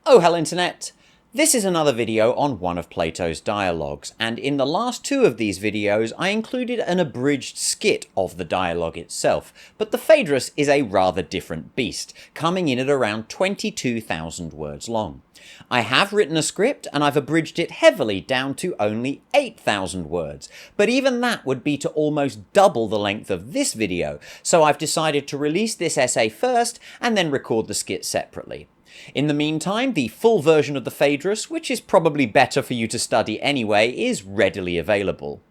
Oh, hello internet! This is another video on one of Plato's dialogues, and in the last two of these videos I included an abridged skit of the dialogue itself, but the Phaedrus is a rather different beast, coming in at around 22,000 words long. I have written a script and I've abridged it heavily down to only 8,000 words, but even that would be to almost double the length of this video, so I've decided to release this essay first and then record the skit separately. In the meantime, the full version of the Phaedrus, which is probably better for you to study anyway, is readily available.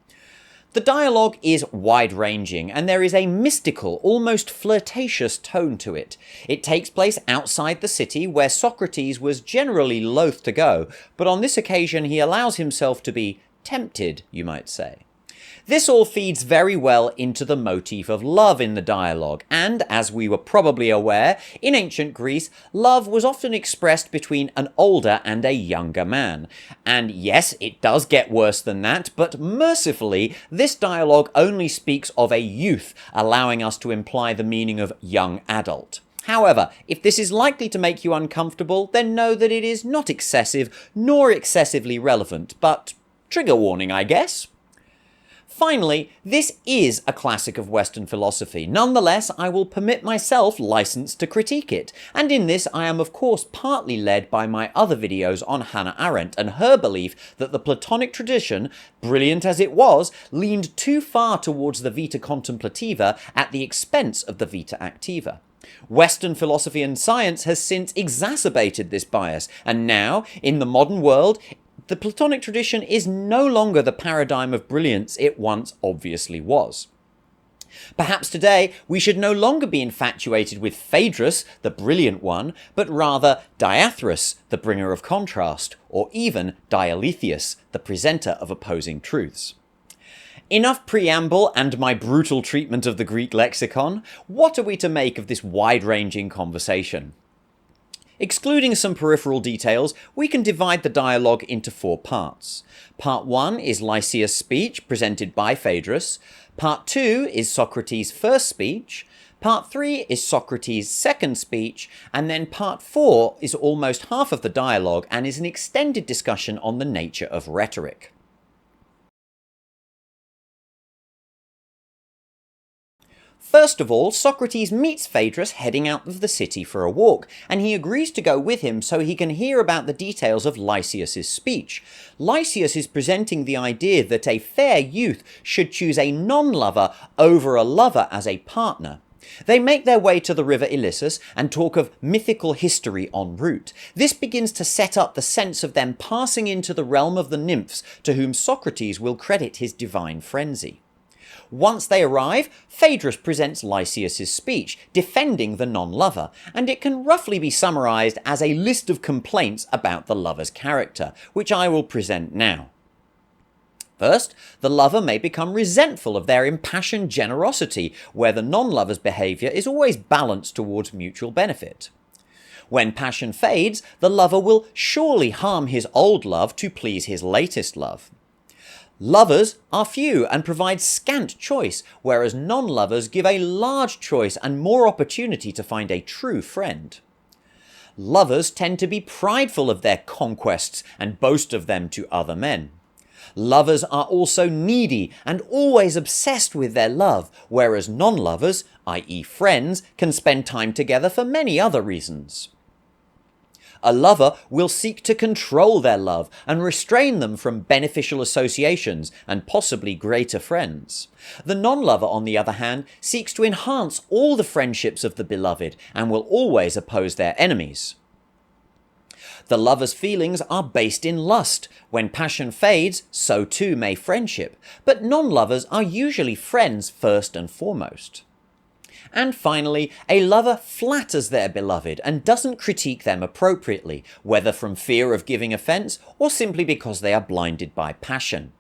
The dialogue is wide-ranging, and there is a mystical, almost flirtatious tone to it. It takes place outside the city, where Socrates was generally loath to go, but on this occasion he allows himself to be tempted, you might say. This all feeds very well into the motif of love in the dialogue, and, as we were probably aware, in ancient Greece, love was often expressed between an older and a younger man. And yes, it does get worse than that, but mercifully, this dialogue only speaks of a youth, allowing us to imply the meaning of young adult. However, if this is likely to make you uncomfortable, then know that it is not excessive, nor excessively relevant, but trigger warning, I guess. Finally, this is a classic of Western philosophy. Nonetheless, I will permit myself license to critique it, and in this I am of course partly led by my other videos on Hannah Arendt and her belief that the Platonic tradition, brilliant as it was, leaned too far towards the vita contemplativa at the expense of the vita activa. Western philosophy and science has since exacerbated this bias, and now, in the modern world, the Platonic tradition is no longer the paradigm of brilliance it once obviously was. Perhaps today we should no longer be infatuated with Phaedrus, the brilliant one, but rather Dyathras, the bringer of contrast, or even Lysias, the presenter of opposing truths. Enough preamble and my brutal treatment of the Greek lexicon. What are we to make of this wide-ranging conversation? Excluding some peripheral details, we can divide the dialogue into four parts. Part 1 is Lysias' speech, presented by Phaedrus. Part 2 is Socrates' first speech. Part 3 is Socrates' second speech. And then Part 4 is almost half of the dialogue and is an extended discussion on the nature of rhetoric. First of all, Socrates meets Phaedrus heading out of the city for a walk, and he agrees to go with him so he can hear about the details of Lysias' speech. Lysias is presenting the idea that a fair youth should choose a non-lover over a lover as a partner. They make their way to the river Lysias and talk of mythical history en route. This begins to set up the sense of them passing into the realm of the nymphs, to whom Socrates will credit his divine frenzy. Once they arrive, Phaedrus presents Lysias' speech, defending the non-lover, and it can roughly be summarised as a list of complaints about the lover's character, which I will present now. First, the lover may become resentful of their impassioned generosity, where the non-lover's behaviour is always balanced towards mutual benefit. When passion fades, the lover will surely harm his old love to please his latest love. Lovers are few and provide scant choice, whereas non-lovers give a large choice and more opportunity to find a true friend. Lovers tend to be prideful of their conquests and boast of them to other men. Lovers are also needy and always obsessed with their love, whereas non-lovers, i.e. friends, can spend time together for many other reasons. A lover will seek to control their love and restrain them from beneficial associations and possibly greater friends. The non-lover, on the other hand, seeks to enhance all the friendships of the beloved and will always oppose their enemies. The lover's feelings are based in lust. When passion fades, so too may friendship, but non-lovers are usually friends first and foremost. And finally, a lover flatters their beloved and doesn't critique them appropriately, whether from fear of giving offence or simply because they are blinded by passion.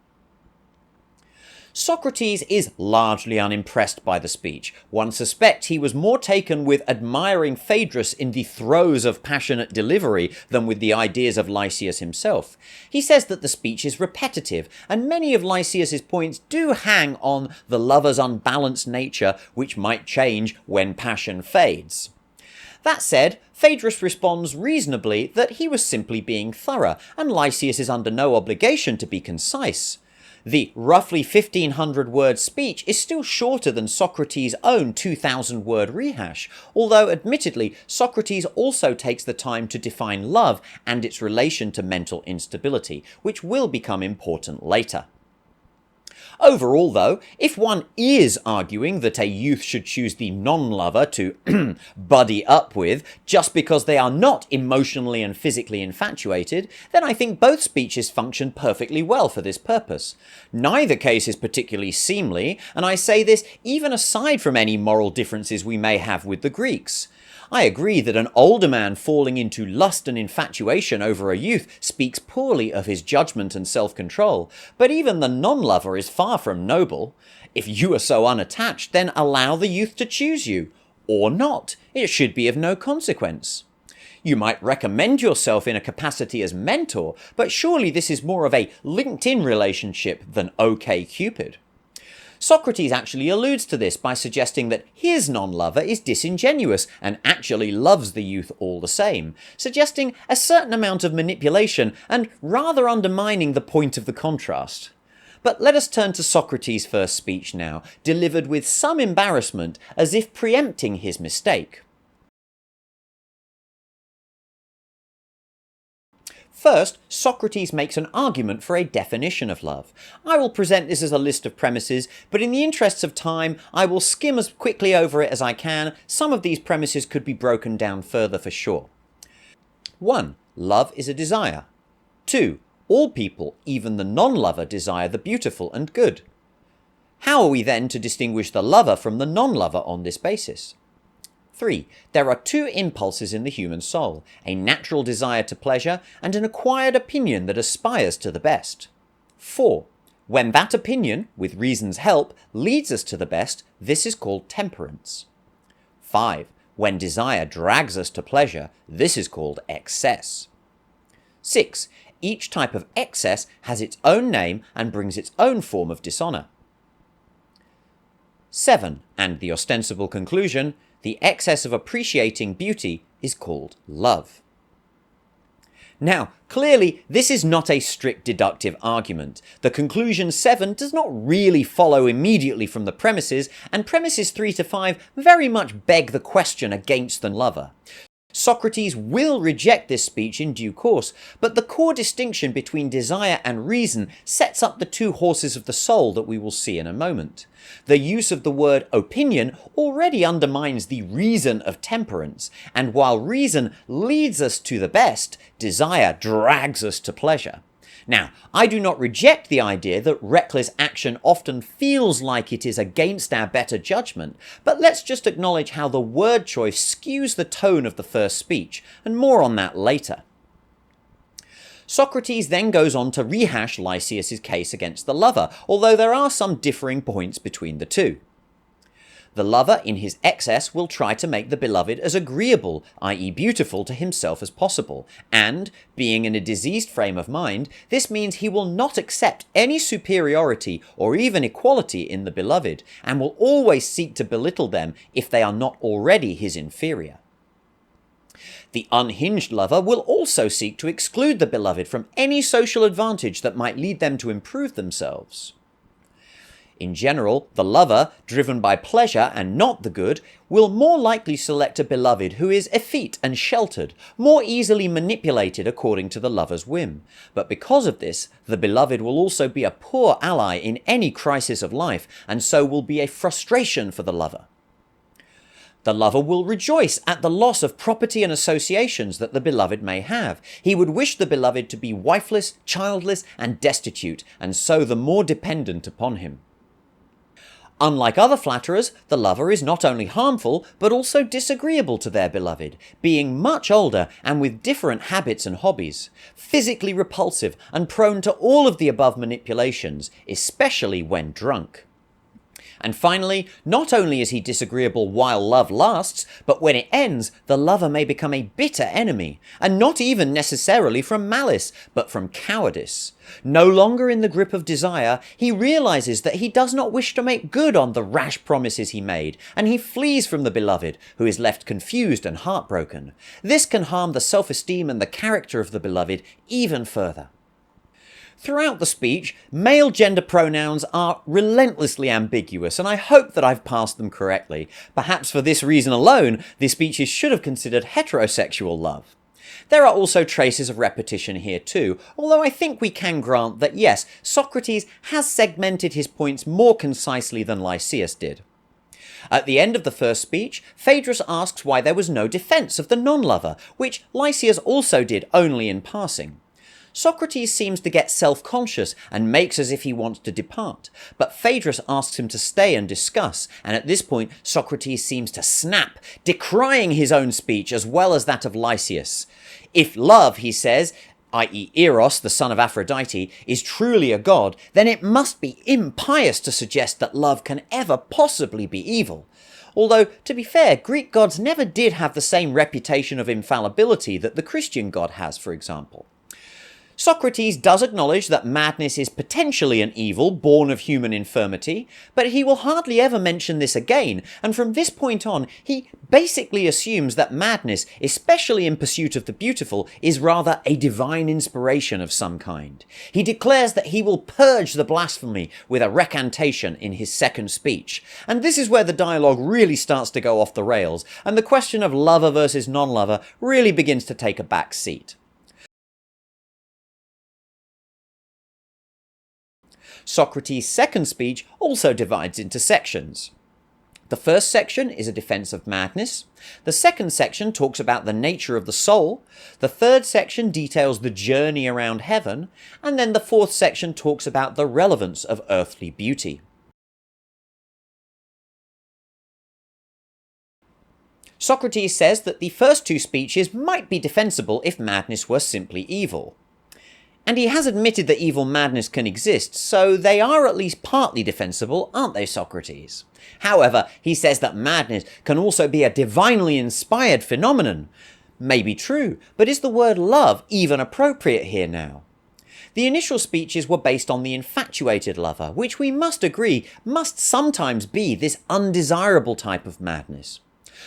Socrates is largely unimpressed by the speech. One suspects he was more taken with admiring Phaedrus in the throes of passionate delivery than with the ideas of Lysias himself. He says that the speech is repetitive, and many of Lysias's points do hang on the lover's unbalanced nature, which might change when passion fades. That said, Phaedrus responds reasonably that he was simply being thorough, and Lysias is under no obligation to be concise. The roughly 1,500-word speech is still shorter than Socrates' own 2,000-word rehash, although admittedly Socrates also takes the time to define love and its relation to mental instability, which will become important later. Overall though, if one is arguing that a youth should choose the non-lover to buddy up with just because they are not emotionally and physically infatuated, then I think both speeches function perfectly well for this purpose. Neither case is particularly seemly, and I say this even aside from any moral differences we may have with the Greeks. I agree that an older man falling into lust and infatuation over a youth speaks poorly of his judgment and self-control, but even the non-lover is far from noble. If you are so unattached, then allow the youth to choose you. Or not. It should be of no consequence. You might recommend yourself in a capacity as mentor, but surely this is more of a LinkedIn relationship than OkCupid. Socrates actually alludes to this by suggesting that his non-lover is disingenuous and actually loves the youth all the same, suggesting a certain amount of manipulation and rather undermining the point of the contrast. But let us turn to Socrates' first speech now, delivered with some embarrassment as if preempting his mistake. First, Socrates makes an argument for a definition of love. I will present this as a list of premises, but in the interests of time, I will skim as quickly over it as I can. Some of these premises could be broken down further for sure. 1. Love is a desire. 2. All people, even the non-lover, desire the beautiful and good. How are we then to distinguish the lover from the non-lover on this basis? 3. There are two impulses in the human soul, a natural desire to pleasure and an acquired opinion that aspires to the best. 4. When that opinion, with reason's help, leads us to the best, this is called temperance. 5. When desire drags us to pleasure, this is called excess. 6. Each type of excess has its own name and brings its own form of dishonor. 7. And the ostensible conclusion, the excess of appreciating beauty is called love. Now, clearly, this is not a strict deductive argument. The conclusion 7 does not really follow immediately from the premises, and premises 3 to 5 very much beg the question against the lover. Socrates will reject this speech in due course, but the core distinction between desire and reason sets up the two horses of the soul that we will see in a moment. The use of the word opinion already undermines the reason of temperance, and while reason leads us to the best, desire drags us to pleasure. Now, I do not reject the idea that reckless action often feels like it is against our better judgment, but let's just acknowledge how the word choice skews the tone of the first speech, and more on that later. Socrates then goes on to rehash Lysias' case against the lover, although there are some differing points between the two. The lover, in his excess, will try to make the beloved as agreeable, i.e. beautiful, to himself as possible, and, being in a diseased frame of mind, this means he will not accept any superiority or even equality in the beloved, and will always seek to belittle them if they are not already his inferior. The unhinged lover will also seek to exclude the beloved from any social advantage that might lead them to improve themselves. In general, the lover, driven by pleasure and not the good, will more likely select a beloved who is effete and sheltered, more easily manipulated according to the lover's whim. But because of this, the beloved will also be a poor ally in any crisis of life, and so will be a frustration for the lover. The lover will rejoice at the loss of property and associations that the beloved may have. He would wish the beloved to be wifeless, childless, and destitute, and so the more dependent upon him. Unlike other flatterers, the lover is not only harmful, but also disagreeable to their beloved, being much older and with different habits and hobbies, physically repulsive and prone to all of the above manipulations, especially when drunk. And finally, not only is he disagreeable while love lasts, but when it ends, the lover may become a bitter enemy, and not even necessarily from malice, but from cowardice. No longer in the grip of desire, he realizes that he does not wish to make good on the rash promises he made, and he flees from the beloved, who is left confused and heartbroken. This can harm the self-esteem and the character of the beloved even further. Throughout the speech, male gender pronouns are relentlessly ambiguous, and I hope that I've passed them correctly. Perhaps for this reason alone, the speeches should have considered heterosexual love. There are also traces of repetition here too, although I think we can grant that yes, Socrates has segmented his points more concisely than Lysias did. At the end of the first speech, Phaedrus asks why there was no defence of the non-lover, which Lysias also did only in passing. Socrates seems to get self-conscious and makes as if he wants to depart, but Phaedrus asks him to stay and discuss, and at this point Socrates seems to snap, decrying his own speech as well as that of Lysias. If love, he says, i.e. Eros, the son of Aphrodite, is truly a god, then it must be impious to suggest that love can ever possibly be evil. Although, to be fair, Greek gods never did have the same reputation of infallibility that the Christian god has, for example. Socrates does acknowledge that madness is potentially an evil born of human infirmity, but he will hardly ever mention this again, and from this point on, he basically assumes that madness, especially in pursuit of the beautiful, is rather a divine inspiration of some kind. He declares that he will purge the blasphemy with a recantation in his second speech, and this is where the dialogue really starts to go off the rails, and the question of lover versus non-lover really begins to take a back seat. Socrates' second speech also divides into sections. The first section is a defense of madness. The second section talks about the nature of the soul. The third section details the journey around heaven. And then the fourth section talks about the relevance of earthly beauty. Socrates says that the first two speeches might be defensible if madness were simply evil. And he has admitted that evil madness can exist, so they are at least partly defensible, aren't they, Socrates? However, he says that madness can also be a divinely inspired phenomenon. May be true, but is the word love even appropriate here now? The initial speeches were based on the infatuated lover, which we must agree must sometimes be this undesirable type of madness.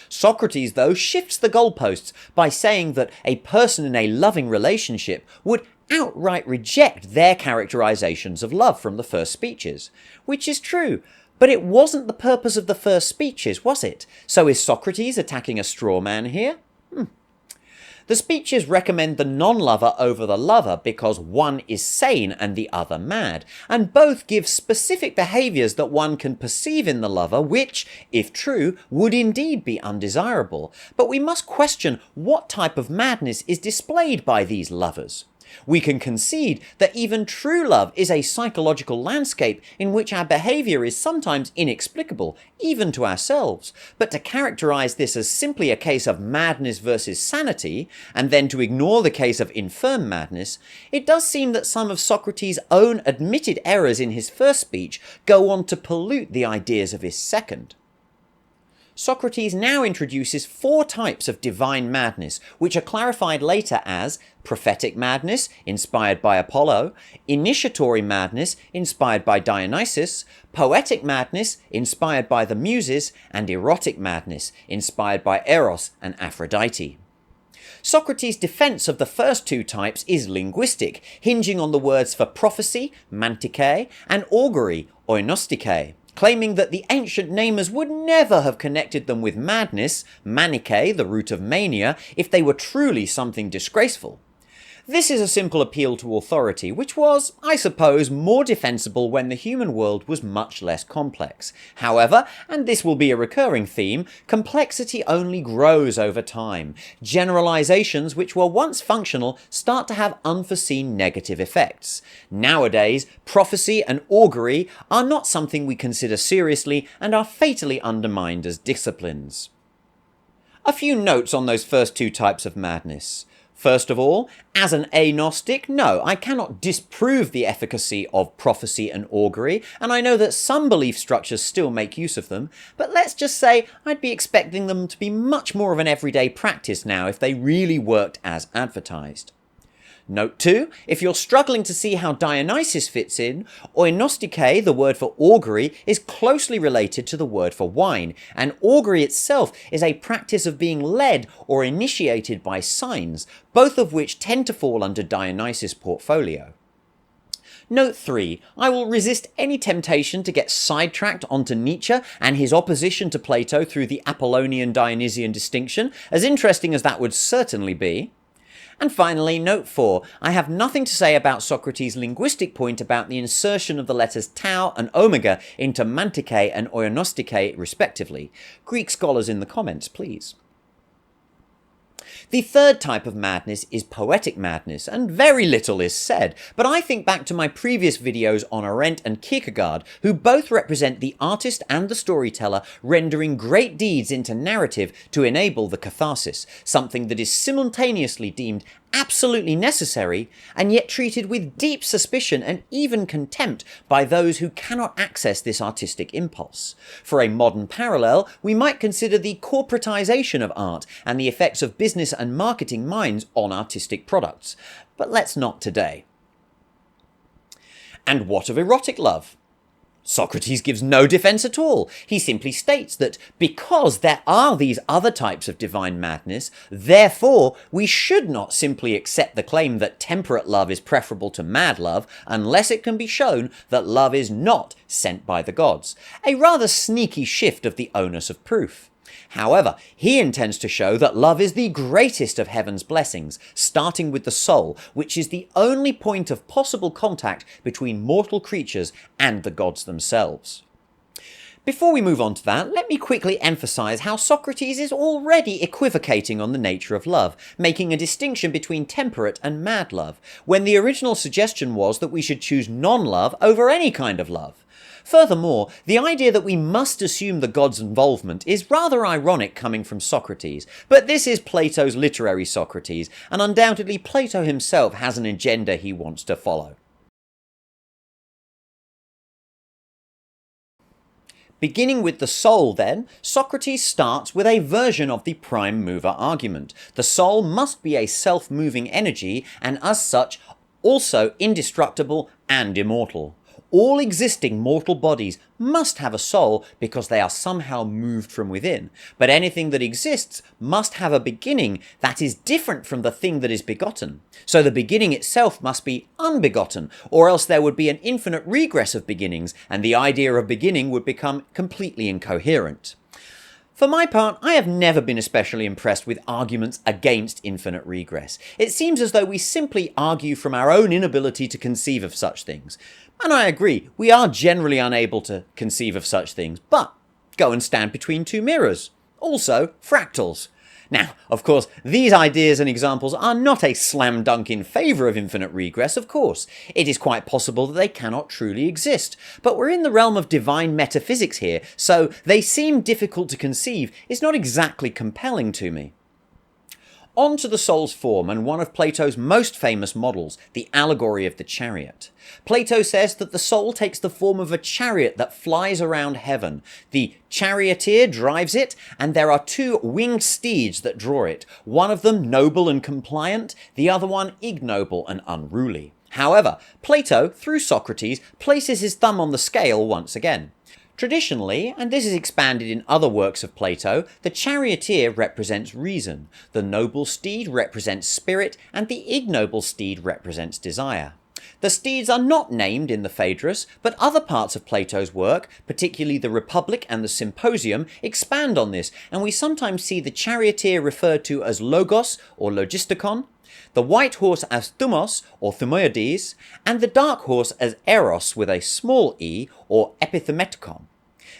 Socrates, though, shifts the goalposts by saying that a person in a loving relationship would outright reject their characterizations of love from the first speeches, which is true, but it wasn't the purpose of the first speeches, was it? So is Socrates attacking a straw man here? The speeches recommend the non-lover over the lover because one is sane and the other mad, and both give specific behaviours that one can perceive in the lover which, if true, would indeed be undesirable. But we must question what type of madness is displayed by these lovers. We can concede that even true love is a psychological landscape in which our behaviour is sometimes inexplicable, even to ourselves. But to characterise this as simply a case of madness versus sanity, and then to ignore the case of infirm madness, it does seem that some of Socrates' own admitted errors in his first speech go on to pollute the ideas of his second. Socrates now introduces 4 types of divine madness, which are clarified later as prophetic madness, inspired by Apollo, initiatory madness, inspired by Dionysus, poetic madness, inspired by the Muses, and erotic madness, inspired by Eros and Aphrodite. Socrates' defense of the first 2 types is linguistic, hinging on the words for prophecy, mantike, and augury, oinostike, claiming that the ancient namers would never have connected them with madness, manike, the root of mania, if they were truly something disgraceful. This is a simple appeal to authority, which was, I suppose, more defensible when the human world was much less complex. However, and this will be a recurring theme, complexity only grows over time. Generalizations which were once functional start to have unforeseen negative effects. Nowadays, prophecy and augury are not something we consider seriously and are fatally undermined as disciplines. A few notes on those first two types of madness. First of all, as an agnostic, no, I cannot disprove the efficacy of prophecy and augury, and I know that some belief structures still make use of them, but let's just say I'd be expecting them to be much more of an everyday practice now if they really worked as advertised. Note 2, if you're struggling to see how Dionysus fits in, oinostike, the word for augury, is closely related to the word for wine, and augury itself is a practice of being led or initiated by signs, both of which tend to fall under Dionysus' portfolio. Note 3, I will resist any temptation to get sidetracked onto Nietzsche and his opposition to Plato through the Apollonian-Dionysian distinction, as interesting as that would certainly be. And finally, note 4, I have nothing to say about Socrates' linguistic point about the insertion of the letters tau and omega into mantike and oinostike respectively. Greek scholars in the comments, please. The third type of madness is poetic madness, and very little is said, but I think back to my previous videos on Arendt and Kierkegaard, who both represent the artist and the storyteller rendering great deeds into narrative to enable the catharsis, something that is simultaneously deemed absolutely necessary and yet treated with deep suspicion and even contempt by those who cannot access this artistic impulse. For a modern parallel, we might consider the corporatization of art and the effects of business and marketing minds on artistic products. But let's not today. And what of erotic love? Socrates gives no defense at all. He simply states that because there are these other types of divine madness, therefore we should not simply accept the claim that temperate love is preferable to mad love unless it can be shown that love is not sent by the gods. A rather sneaky shift of the onus of proof. However, he intends to show that love is the greatest of heaven's blessings, starting with the soul, which is the only point of possible contact between mortal creatures and the gods themselves. Before we move on to that, let me quickly emphasize how Socrates is already equivocating on the nature of love, making a distinction between temperate and mad love, when the original suggestion was that we should choose non-love over any kind of love. Furthermore, the idea that we must assume the gods' involvement is rather ironic coming from Socrates, but this is Plato's literary Socrates, and undoubtedly Plato himself has an agenda he wants to follow. Beginning with the soul then, Socrates starts with a version of the prime mover argument. The soul must be a self-moving energy, and as such, also indestructible and immortal. All existing mortal bodies must have a soul because they are somehow moved from within, but anything that exists must have a beginning that is different from the thing that is begotten. So the beginning itself must be unbegotten, or else there would be an infinite regress of beginnings, and the idea of beginning would become completely incoherent. For my part, I have never been especially impressed with arguments against infinite regress. It seems as though we simply argue from our own inability to conceive of such things. And I agree, we are generally unable to conceive of such things, but go and stand between two mirrors. Also, fractals. Now, of course, these ideas and examples are not a slam dunk in favour of infinite regress, of course. It is quite possible that they cannot truly exist, but we're in the realm of divine metaphysics here, so they seem difficult to conceive is not exactly compelling to me. On to the soul's form and one of Plato's most famous models, the allegory of the chariot. Plato says that the soul takes the form of a chariot that flies around heaven. The charioteer drives it, and there are two winged steeds that draw it, one of them noble and compliant, the other one ignoble and unruly. However, Plato, through Socrates, places his thumb on the scale once again. Traditionally, and this is expanded in other works of Plato, the charioteer represents reason, the noble steed represents spirit, and the ignoble steed represents desire. The steeds are not named in the Phaedrus, but other parts of Plato's work, particularly the Republic and the Symposium, expand on this, and we sometimes see the charioteer referred to as logos or logistikon, the white horse as thumos or thumoides, and the dark horse as eros with a small e or epithemekon.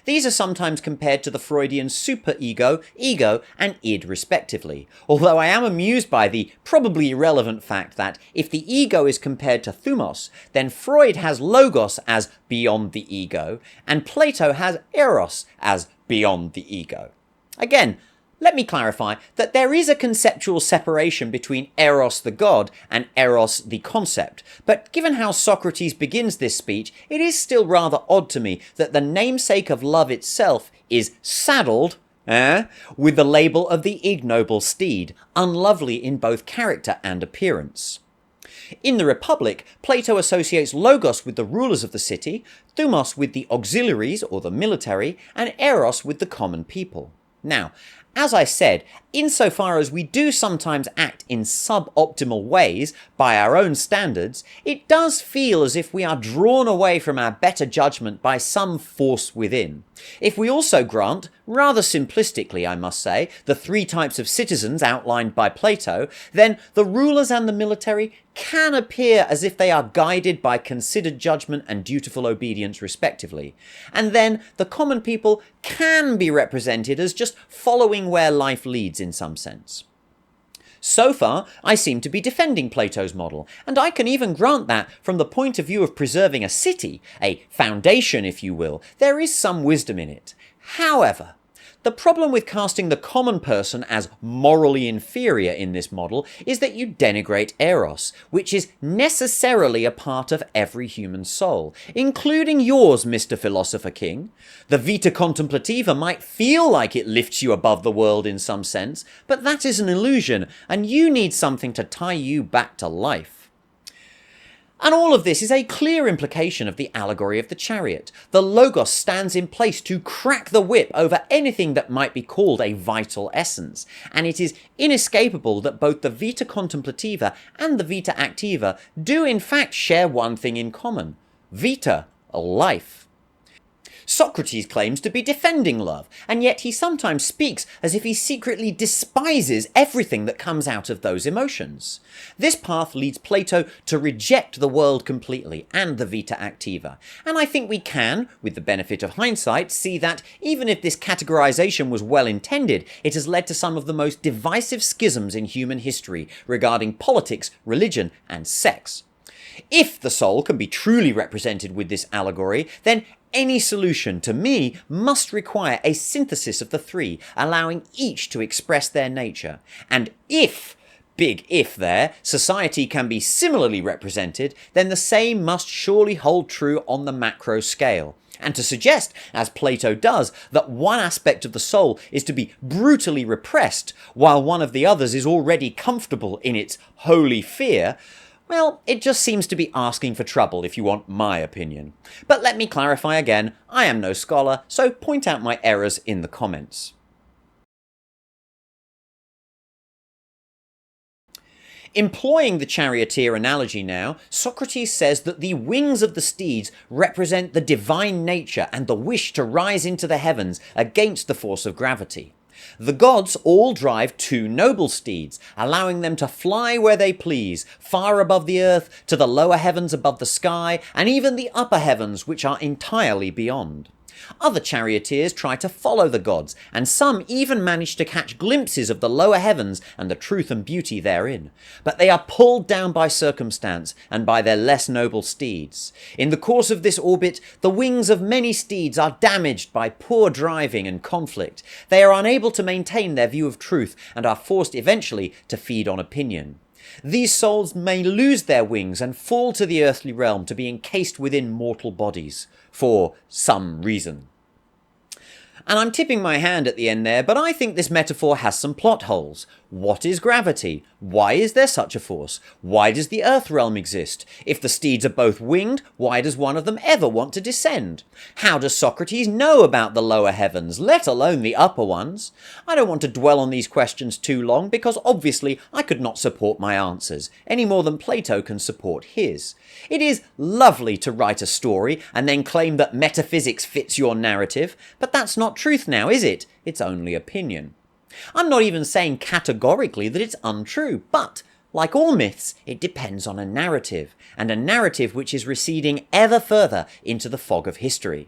These are sometimes compared to the Freudian superego, ego, and id respectively, although I am amused by the probably irrelevant fact that if the ego is compared to thumos, then Freud has logos as beyond the ego, and Plato has eros as beyond the ego. Again, Let me clarify that there is a conceptual separation between Eros the god and Eros the concept, but given how Socrates begins this speech, it is still rather odd to me that the namesake of love itself is saddled with the label of the ignoble steed, unlovely in both character and appearance. In the Republic, Plato associates Logos with the rulers of the city, Thumos with the auxiliaries or the military, and Eros with the common people. Now, as I said, insofar as we do sometimes act in suboptimal ways by our own standards, it does feel as if we are drawn away from our better judgment by some force within. If we also grant, rather simplistically I must say, the three types of citizens outlined by Plato, then the rulers and the military can appear as if they are guided by considered judgment and dutiful obedience respectively. And then the common people can be represented as just following where life leads in some sense. So far, I seem to be defending Plato's model, and I can even grant that, from the point of view of preserving a city, a foundation if you will, there is some wisdom in it. However, the problem with casting the common person as morally inferior in this model is that you denigrate Eros, which is necessarily a part of every human soul, including yours, Mr. Philosopher King. The vita contemplativa might feel like it lifts you above the world in some sense, but that is an illusion, and you need something to tie you back to life. And all of this is a clear implication of the allegory of the chariot. The Logos stands in place to crack the whip over anything that might be called a vital essence, and it is inescapable that both the vita contemplativa and the vita activa do in fact share one thing in common: vita, life. Socrates claims to be defending love, and yet he sometimes speaks as if he secretly despises everything that comes out of those emotions. This path leads Plato to reject the world completely and the vita activa, and I think we can, with the benefit of hindsight, see that even if this categorization was well intended, it has led to some of the most divisive schisms in human history regarding politics, religion, and sex. If the soul can be truly represented with this allegory, then any solution, to me, must require a synthesis of the three, allowing each to express their nature. And if, big if there, society can be similarly represented, then the same must surely hold true on the macro scale. And to suggest, as Plato does, that one aspect of the soul is to be brutally repressed, while one of the others is already comfortable in its holy fear, well, it just seems to be asking for trouble if you want my opinion. But let me clarify again, I am no scholar, so point out my errors in the comments. Employing the charioteer analogy now, Socrates says that the wings of the steeds represent the divine nature and the wish to rise into the heavens against the force of gravity. The gods all drive two noble steeds, allowing them to fly where they please, far above the earth, to the lower heavens above the sky, and even the upper heavens which are entirely beyond. Other charioteers try to follow the gods, and some even manage to catch glimpses of the lower heavens and the truth and beauty therein. But they are pulled down by circumstance and by their less noble steeds. In the course of this orbit, the wings of many steeds are damaged by poor driving and conflict. They are unable to maintain their view of truth and are forced eventually to feed on opinion. These souls may lose their wings and fall to the earthly realm to be encased within mortal bodies, for some reason. And I'm tipping my hand at the end there, but I think this metaphor has some plot holes. What is gravity? Why is there such a force? Why does the earth realm exist? If the steeds are both winged, why does one of them ever want to descend? How does Socrates know about the lower heavens, let alone the upper ones? I don't want to dwell on these questions too long, because obviously I could not support my answers, any more than Plato can support his. It is lovely to write a story and then claim that metaphysics fits your narrative, but that's not truth now, is it? It's only opinion. I'm not even saying categorically that it's untrue, but, like all myths, it depends on a narrative, and a narrative which is receding ever further into the fog of history.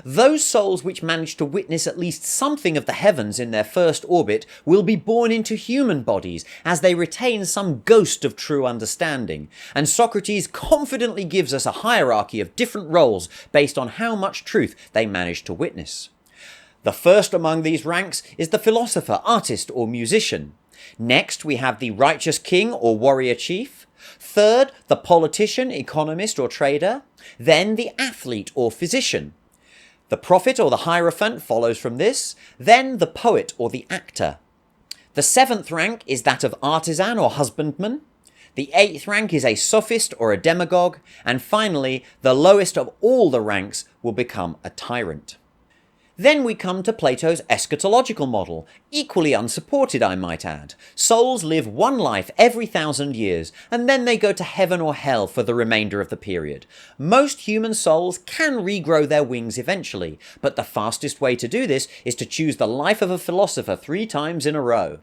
Those souls which manage to witness at least something of the heavens in their first orbit will be born into human bodies as they retain some ghost of true understanding, and Socrates confidently gives us a hierarchy of different roles based on how much truth they manage to witness. The first among these ranks is the philosopher, artist, or musician. Next, we have the righteous king or warrior chief. Third, the politician, economist, or trader. Then the athlete or physician. The prophet or the hierophant follows from this. Then the poet or the actor. The seventh rank is that of artisan or husbandman. The eighth rank is a sophist or a demagogue. And finally, the lowest of all the ranks will become a tyrant. Then we come to Plato's eschatological model, equally unsupported, I might add. Souls live one life every 1,000 years, and then they go to heaven or hell for the remainder of the period. Most human souls can regrow their wings eventually, but the fastest way to do this is to choose the life of a philosopher 3 times in a row.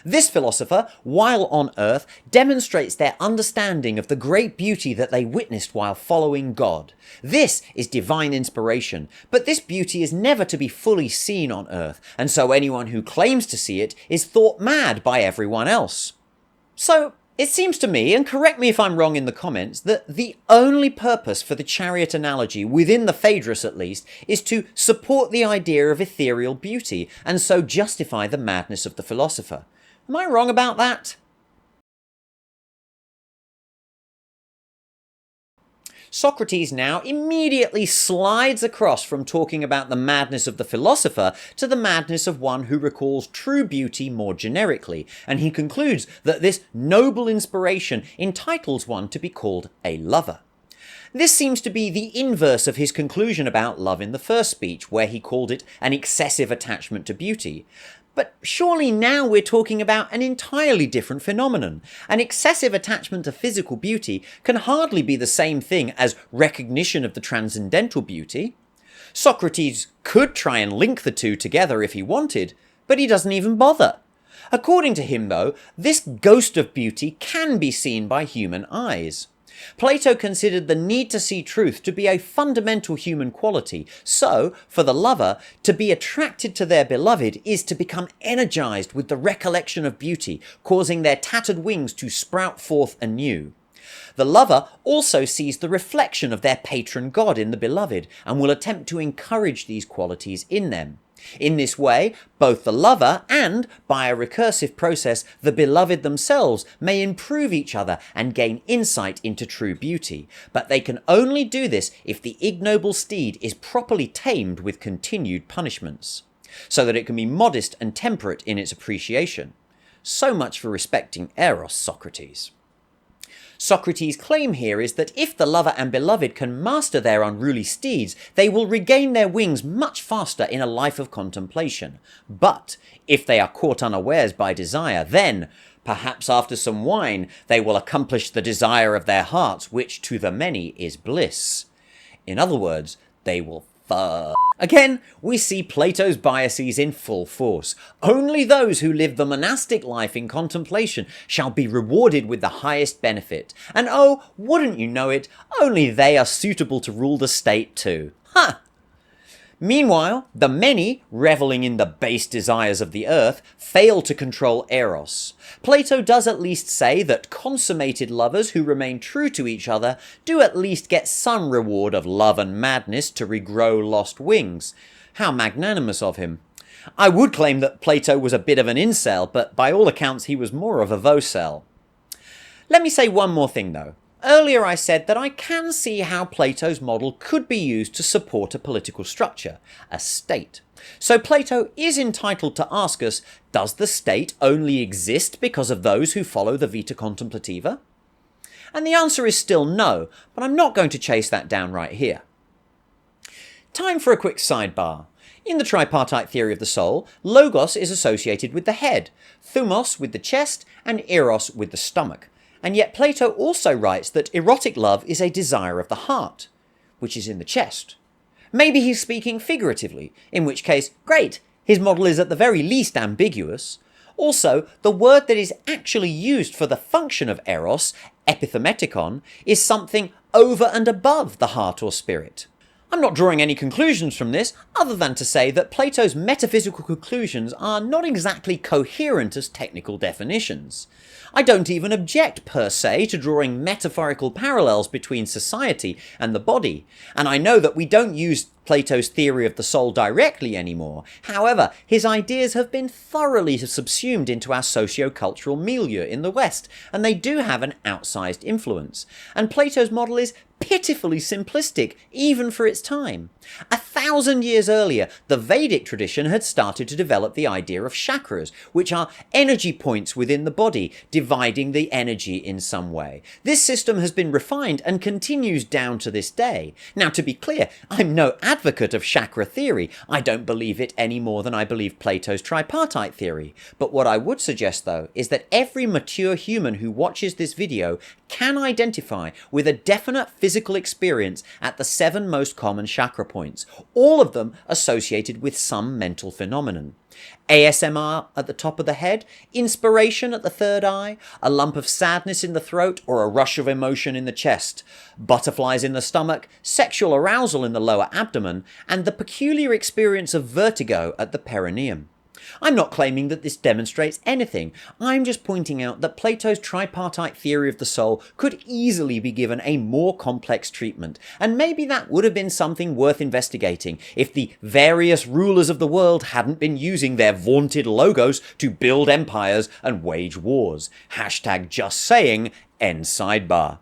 This philosopher, while on earth, demonstrates their understanding of the great beauty that they witnessed while following God. This is divine inspiration, but this beauty is never to be fully seen on earth, and so anyone who claims to see it is thought mad by everyone else. So, it seems to me, and correct me if I'm wrong in the comments, that the only purpose for the chariot analogy, within the Phaedrus at least, is to support the idea of ethereal beauty, and so justify the madness of the philosopher. Am I wrong about that? Socrates now immediately slides across from talking about the madness of the philosopher to the madness of one who recalls true beauty more generically, and he concludes that this noble inspiration entitles one to be called a lover. This seems to be the inverse of his conclusion about love in the first speech, where he called it an excessive attachment to beauty. But surely now we're talking about an entirely different phenomenon. An excessive attachment to physical beauty can hardly be the same thing as recognition of the transcendental beauty. Socrates could try and link the two together if he wanted, but he doesn't even bother. According to him, though, this ghost of beauty can be seen by human eyes. Plato considered the need to see truth to be a fundamental human quality, so, for the lover, to be attracted to their beloved is to become energized with the recollection of beauty, causing their tattered wings to sprout forth anew. The lover also sees the reflection of their patron god in the beloved, and will attempt to encourage these qualities in them. In this way, both the lover and, by a recursive process, the beloved themselves may improve each other and gain insight into true beauty, but they can only do this if the ignoble steed is properly tamed with continued punishments, so that it can be modest and temperate in its appreciation. So much for respecting Eros, Socrates. Socrates' claim here is that if the lover and beloved can master their unruly steeds, they will regain their wings much faster in a life of contemplation. But if they are caught unawares by desire, then, perhaps after some wine, they will accomplish the desire of their hearts, which to the many is bliss. In other words, they will fuck. Again, we see Plato's biases in full force. Only those who live the monastic life in contemplation shall be rewarded with the highest benefit. And oh, wouldn't you know it, only they are suitable to rule the state too. Ha! Meanwhile, the many, reveling in the base desires of the earth, fail to control Eros. Plato does at least say that consummated lovers who remain true to each other do at least get some reward of love and madness to regrow lost wings. How magnanimous of him. I would claim that Plato was a bit of an incel, but by all accounts he was more of a vocel. Let me say one more thing though. Earlier I said that I can see how Plato's model could be used to support a political structure, a state. So Plato is entitled to ask us, does the state only exist because of those who follow the vita contemplativa? And the answer is still no, but I'm not going to chase that down right here. Time for a quick sidebar. In the tripartite theory of the soul, logos is associated with the head, thumos with the chest, and eros with the stomach. And yet Plato also writes that erotic love is a desire of the heart, which is in the chest. Maybe he's speaking figuratively, in which case, great, his model is at the very least ambiguous. Also, the word that is actually used for the function of eros, epithematikon, is something over and above the heart or spirit. I'm not drawing any conclusions from this, other than to say that Plato's metaphysical conclusions are not exactly coherent as technical definitions. I don't even object per se to drawing metaphorical parallels between society and the body, and I know that we don't use Plato's theory of the soul directly anymore. However, his ideas have been thoroughly subsumed into our socio-cultural milieu in the West, and they do have an outsized influence. And Plato's model is pitifully simplistic, even for its time. 1,000 years earlier, the Vedic tradition had started to develop the idea of chakras, which are energy points within the body, dividing the energy in some way. This system has been refined and continues down to this day. Now, to be clear, I'm no advocate of chakra theory. I don't believe it any more than I believe Plato's tripartite theory. But what I would suggest, though, is that every mature human who watches this video can identify with a definite physical experience at the 7 most common chakra points, all of them associated with some mental phenomenon. ASMR at the top of the head, inspiration at the third eye, a lump of sadness in the throat or a rush of emotion in the chest, butterflies in the stomach, sexual arousal in the lower abdomen, and the peculiar experience of vertigo at the perineum. I'm not claiming that this demonstrates anything, I'm just pointing out that Plato's tripartite theory of the soul could easily be given a more complex treatment, and maybe that would have been something worth investigating if the various rulers of the world hadn't been using their vaunted logos to build empires and wage wars. Hashtag just saying, end sidebar.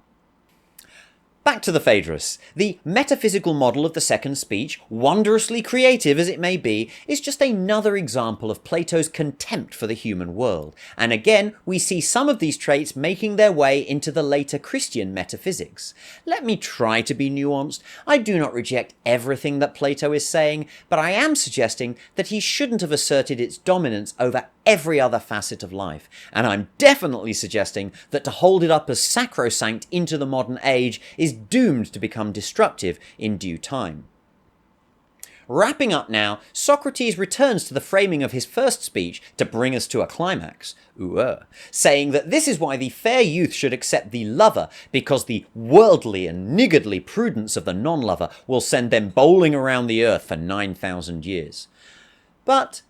Back to the Phaedrus. The metaphysical model of the second speech, wondrously creative as it may be, is just another example of Plato's contempt for the human world. And again, we see some of these traits making their way into the later Christian metaphysics. Let me try to be nuanced. I do not reject everything that Plato is saying, but I am suggesting that he shouldn't have asserted its dominance over every other facet of life. And I'm definitely suggesting that to hold it up as sacrosanct into the modern age is doomed to become destructive in due time. Wrapping up now, Socrates returns to the framing of his first speech to bring us to a climax, saying that this is why the fair youth should accept the lover, because the worldly and niggardly prudence of the non-lover will send them bowling around the earth for 9,000 years. But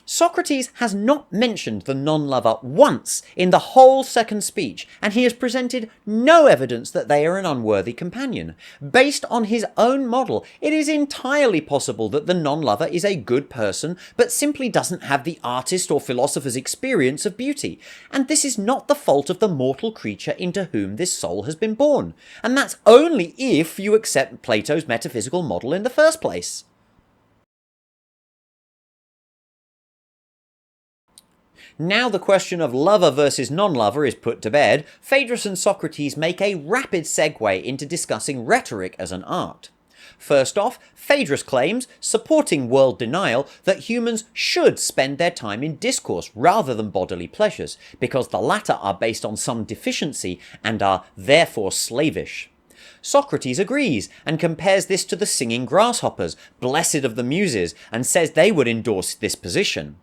Socrates has not mentioned the non-lover once in the whole second speech, and he has presented no evidence that they are an unworthy companion. Based on his own model, it is entirely possible that the non-lover is a good person, but simply doesn't have the artist or philosopher's experience of beauty. And this is not the fault of the mortal creature into whom this soul has been born. And that's only if you accept Plato's metaphysical model in the first place. Now the question of lover versus non-lover is put to bed, Phaedrus and Socrates make a rapid segue into discussing rhetoric as an art. First off, Phaedrus claims, supporting world denial, that humans should spend their time in discourse rather than bodily pleasures, because the latter are based on some deficiency and are therefore slavish. Socrates agrees and compares this to the singing grasshoppers, blessed of the muses, and says they would endorse this position.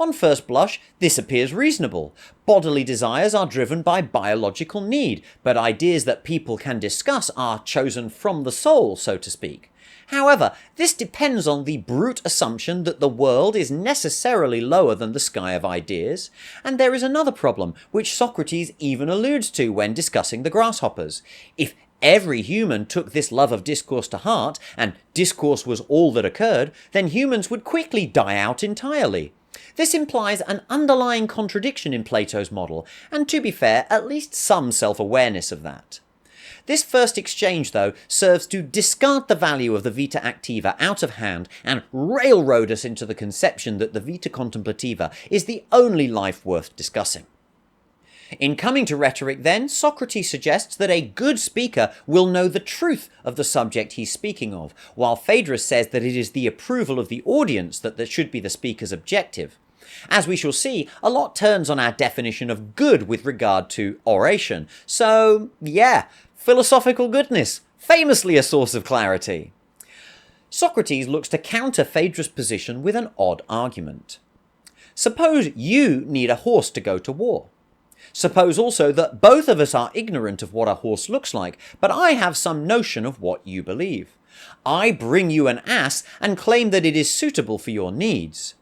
On first blush, this appears reasonable. Bodily desires are driven by biological need, but ideas that people can discuss are chosen from the soul, so to speak. However, this depends on the brute assumption that the world is necessarily lower than the sky of ideas, and there is another problem, which Socrates even alludes to when discussing the grasshoppers. If every human took this love of discourse to heart, and discourse was all that occurred, then humans would quickly die out entirely. This implies an underlying contradiction in Plato's model, and to be fair, at least some self-awareness of that. This first exchange, though, serves to discard the value of the vita activa out of hand and railroad us into the conception that the vita contemplativa is the only life worth discussing. In coming to rhetoric then, Socrates suggests that a good speaker will know the truth of the subject he's speaking of, while Phaedrus says that it is the approval of the audience that should be the speaker's objective. As we shall see, a lot turns on our definition of good with regard to oration, so yeah, philosophical goodness, famously a source of clarity. Socrates looks to counter Phaedrus' position with an odd argument. Suppose you need a horse to go to war. Suppose also that both of us are ignorant of what a horse looks like, but I have some notion of what you believe. I bring you an ass and claim that it is suitable for your needs.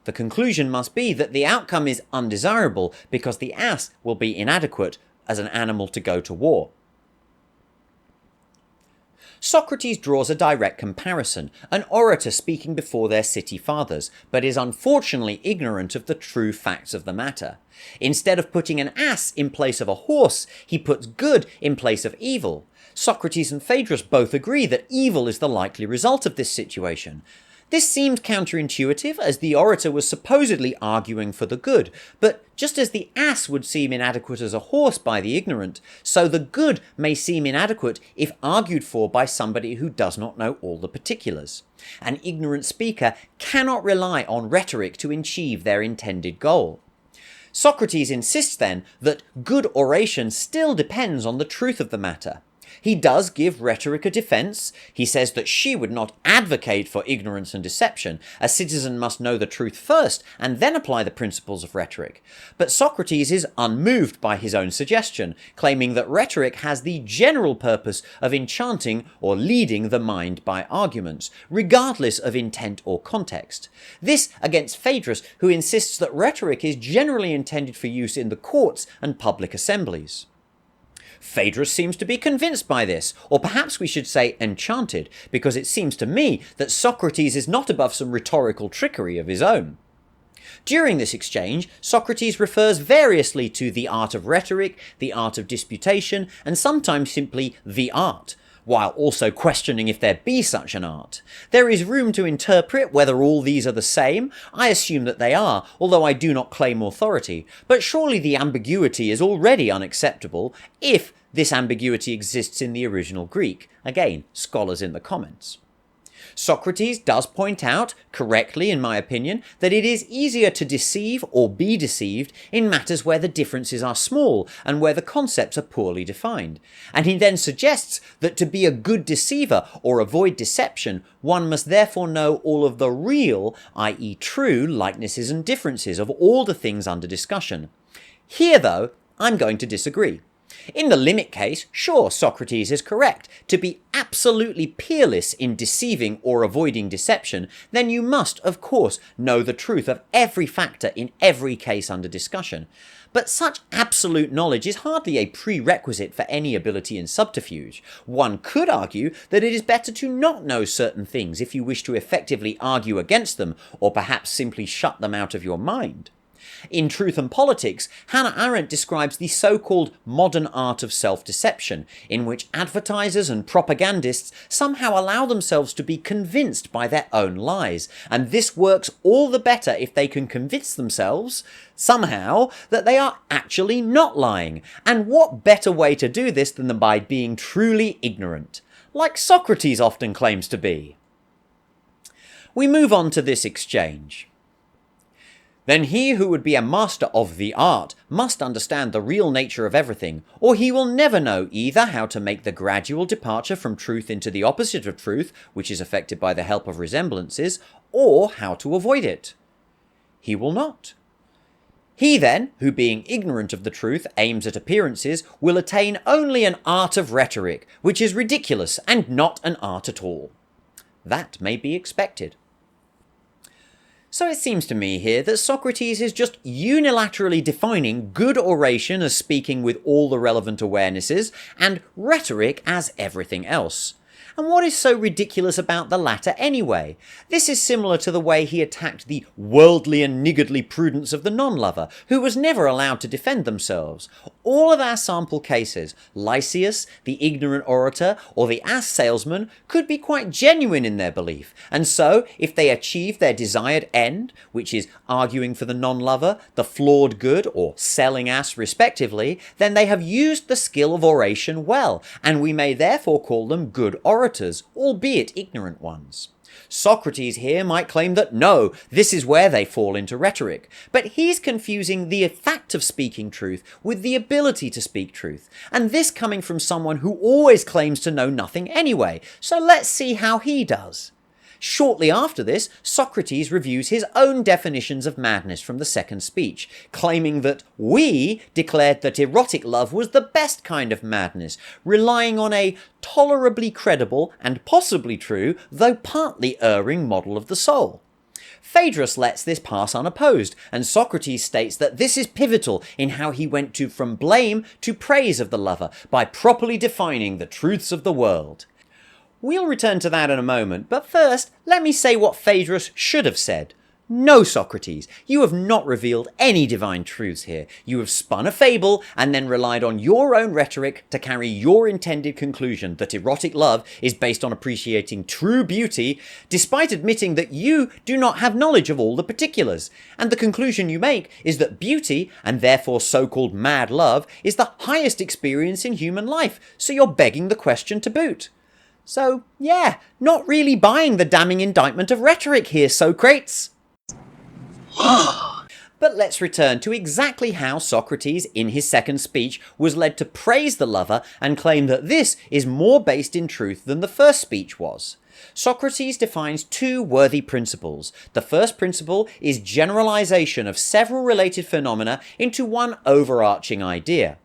The conclusion must be that the outcome is undesirable because the ass will be inadequate as an animal to go to war. Socrates draws a direct comparison, an orator speaking before their city fathers, but is unfortunately ignorant of the true facts of the matter. Instead of putting an ass in place of a horse, he puts good in place of evil. Socrates and Phaedrus both agree that evil is the likely result of this situation. This seemed counterintuitive, as the orator was supposedly arguing for the good, but just as the ass would seem inadequate as a horse by the ignorant, so the good may seem inadequate if argued for by somebody who does not know all the particulars. An ignorant speaker cannot rely on rhetoric to achieve their intended goal. Socrates insists then that good oration still depends on the truth of the matter. He does give rhetoric a defense. He says that she would not advocate for ignorance and deception. A citizen must know the truth first and then apply the principles of rhetoric. But Socrates is unmoved by his own suggestion, claiming that rhetoric has the general purpose of enchanting or leading the mind by arguments, regardless of intent or context. This against Phaedrus, who insists that rhetoric is generally intended for use in the courts and public assemblies. Phaedrus seems to be convinced by this, or perhaps we should say enchanted, because it seems to me that Socrates is not above some rhetorical trickery of his own. During this exchange, Socrates refers variously to the art of rhetoric, the art of disputation, and sometimes simply the art, while also questioning if there be such an art. There is room to interpret whether all these are the same. I assume that they are, although I do not claim authority, but surely the ambiguity is already unacceptable if this ambiguity exists in the original Greek. Again, scholars in the comments. Socrates does point out, correctly in my opinion, that it is easier to deceive or be deceived in matters where the differences are small and where the concepts are poorly defined. And he then suggests that to be a good deceiver or avoid deception, one must therefore know all of the real, i.e. true, likenesses and differences of all the things under discussion. Here, though, I'm going to disagree. In the limit case, sure, Socrates is correct. To be absolutely peerless in deceiving or avoiding deception, then you must, of course, know the truth of every factor in every case under discussion. But such absolute knowledge is hardly a prerequisite for any ability in subterfuge. One could argue that it is better to not know certain things if you wish to effectively argue against them, or perhaps simply shut them out of your mind. In Truth and Politics, Hannah Arendt describes the so-called modern art of self-deception, in which advertisers and propagandists somehow allow themselves to be convinced by their own lies, and this works all the better if they can convince themselves, somehow, that they are actually not lying. And what better way to do this than by being truly ignorant, like Socrates often claims to be? We move on to this exchange. Then he who would be a master of the art must understand the real nature of everything, or he will never know either how to make the gradual departure from truth into the opposite of truth, which is effected by the help of resemblances, or how to avoid it. He will not. He then, who being ignorant of the truth aims at appearances, will attain only an art of rhetoric, which is ridiculous and not an art at all. That may be expected. So it seems to me here that Socrates is just unilaterally defining good oration as speaking with all the relevant awarenesses, and rhetoric as everything else. And what is so ridiculous about the latter anyway? This is similar to the way he attacked the worldly and niggardly prudence of the non-lover, who was never allowed to defend themselves. All of our sample cases, Lysias, the ignorant orator, or the ass salesman, could be quite genuine in their belief, and so, if they achieve their desired end, which is arguing for the non-lover, the flawed good, or selling ass respectively, then they have used the skill of oration well, and we may therefore call them good orators, albeit ignorant ones. Socrates here might claim that no, this is where they fall into rhetoric, but he's confusing the fact of speaking truth with the ability to speak truth, and this coming from someone who always claims to know nothing anyway, so let's see how he does. Shortly after this, Socrates reviews his own definitions of madness from the second speech, claiming that we declared that erotic love was the best kind of madness, relying on a tolerably credible and possibly true, though partly erring model of the soul. Phaedrus lets this pass unopposed, and Socrates states that this is pivotal in how he went from blame to praise of the lover by properly defining the truths of the world. We'll return to that in a moment, but first, let me say what Phaedrus should have said. No, Socrates, you have not revealed any divine truths here. You have spun a fable and then relied on your own rhetoric to carry your intended conclusion that erotic love is based on appreciating true beauty, despite admitting that you do not have knowledge of all the particulars. And the conclusion you make is that beauty, and therefore so-called mad love, is the highest experience in human life, so you're begging the question to boot. So, yeah, not really buying the damning indictment of rhetoric here, Socrates. But let's return to exactly how Socrates, in his second speech, was led to praise the lover and claim that this is more based in truth than the first speech was. Socrates defines two worthy principles. The first principle is generalization of several related phenomena into one overarching idea.